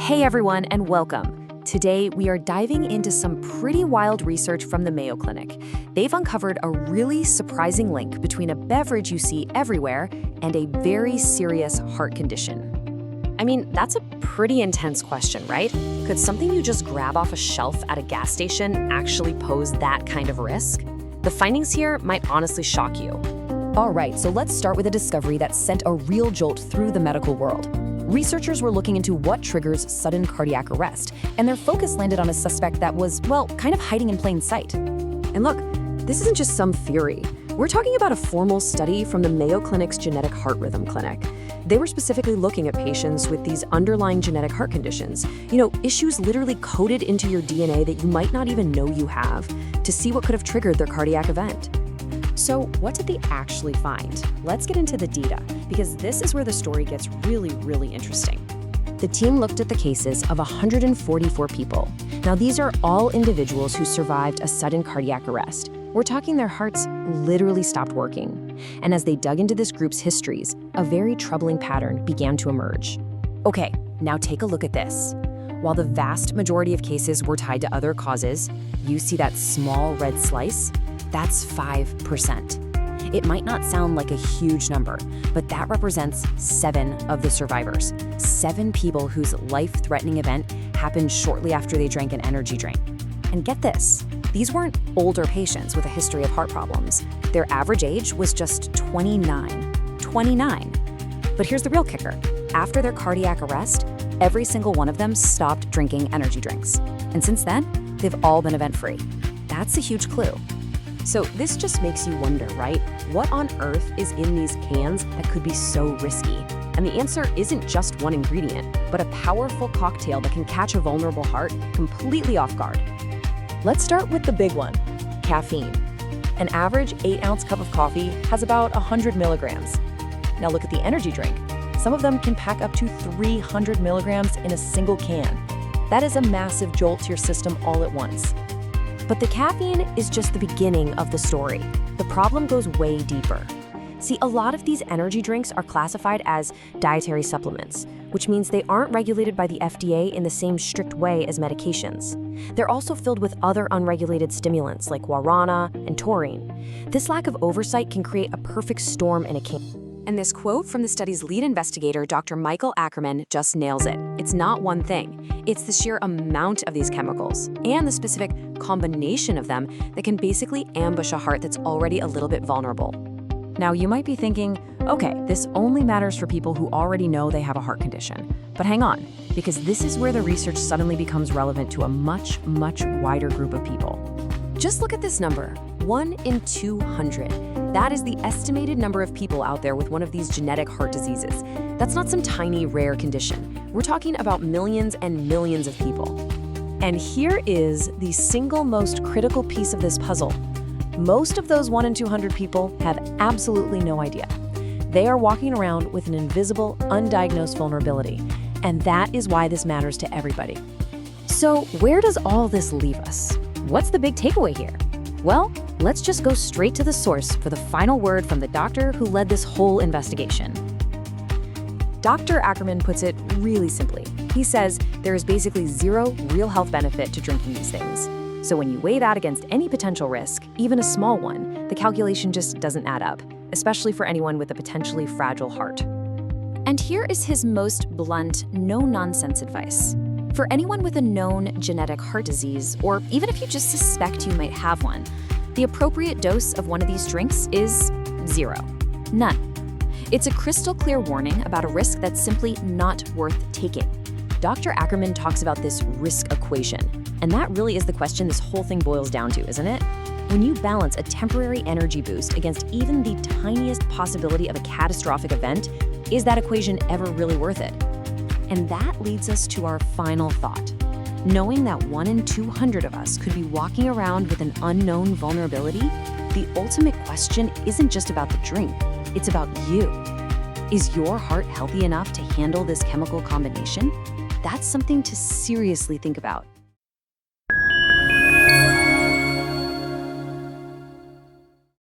Hey everyone, and welcome. Today, we are diving into some pretty wild research from the Mayo Clinic. They've uncovered a really surprising link between a beverage you see everywhere and a very serious heart condition. I mean, that's a pretty intense question, right? Could something you just grab off a shelf at a gas station actually pose that kind of risk? The findings here might honestly shock you. All right, so let's start with a discovery that sent a real jolt through the medical world. Researchers were looking into what triggers sudden cardiac arrest, and their focus landed on a suspect that was, well, kind of hiding in plain sight. And look, this isn't just some theory. We're talking about a formal study from the Mayo Clinic's Genetic Heart Rhythm Clinic. They were specifically looking at patients with these underlying genetic heart conditions, issues literally coded into your DNA that you might not even know you have, to see what could have triggered their cardiac event. So what did they actually find? Let's get into the data, because this is where the story gets really, really interesting. The team looked at the cases of 144 people. Now, these are all individuals who survived a sudden cardiac arrest. We're talking their hearts literally stopped working. And as they dug into this group's histories, a very troubling pattern began to emerge. Okay, now take a look at this. While the vast majority of cases were tied to other causes, you see that small red slice? That's 5%. It might not sound like a huge number, but that represents 7 of the survivors. 7 people whose life-threatening event happened shortly after they drank an energy drink. And get this, these weren't older patients with a history of heart problems. Their average age was just 29. 29. But here's the real kicker. After their cardiac arrest, every single one of them stopped drinking energy drinks. And since then, they've all been event-free. That's a huge clue. So this just makes you wonder, right? What on earth is in these cans that could be so risky? And the answer isn't just one ingredient, but a powerful cocktail that can catch a vulnerable heart completely off guard. Let's start with the big one, caffeine. An average 8-ounce cup of coffee has about 100 milligrams. Now look at the energy drink. Some of them can pack up to 300 milligrams in a single can. That is a massive jolt to your system all at once. But the caffeine is just the beginning of the story. The problem goes way deeper. See, a lot of these energy drinks are classified as dietary supplements, which means they aren't regulated by the FDA in the same strict way as medications. They're also filled with other unregulated stimulants like guarana and taurine. This lack of oversight can create a perfect storm in a can. And this quote from the study's lead investigator, Dr. Michael Ackerman, just nails it. It's not one thing. It's the sheer amount of these chemicals and the specific combination of them that can basically ambush a heart that's already a little bit vulnerable. Now, you might be thinking, okay, this only matters for people who already know they have a heart condition. But hang on, because this is where the research suddenly becomes relevant to a much, much wider group of people. Just look at this number, 1 in 200. That is the estimated number of people out there with one of these genetic heart diseases. That's not some tiny, rare condition. We're talking about millions and millions of people. And here is the single most critical piece of this puzzle. Most of those 1 in 200 people have absolutely no idea. They are walking around with an invisible, undiagnosed vulnerability. And that is why this matters to everybody. So where does all this leave us? What's the big takeaway here? Well, let's just go straight to the source for the final word from the doctor who led this whole investigation. Dr. Ackerman puts it really simply. He says there is basically zero real health benefit to drinking these things. So when you weigh that against any potential risk, even a small one, the calculation just doesn't add up, especially for anyone with a potentially fragile heart. And here is his most blunt, no-nonsense advice. For anyone with a known genetic heart disease, or even if you just suspect you might have one, the appropriate dose of one of these drinks is 0. None. It's a crystal clear warning about a risk that's simply not worth taking. Dr. Ackerman talks about this risk equation, and that really is the question this whole thing boils down to, isn't it? When you balance a temporary energy boost against even the tiniest possibility of a catastrophic event, is that equation ever really worth it? And that leads us to our final thought. Knowing that 1 in 200 of us could be walking around with an unknown vulnerability, the ultimate question isn't just about the drink, it's about you. Is your heart healthy enough to handle this chemical combination? That's something to seriously think about.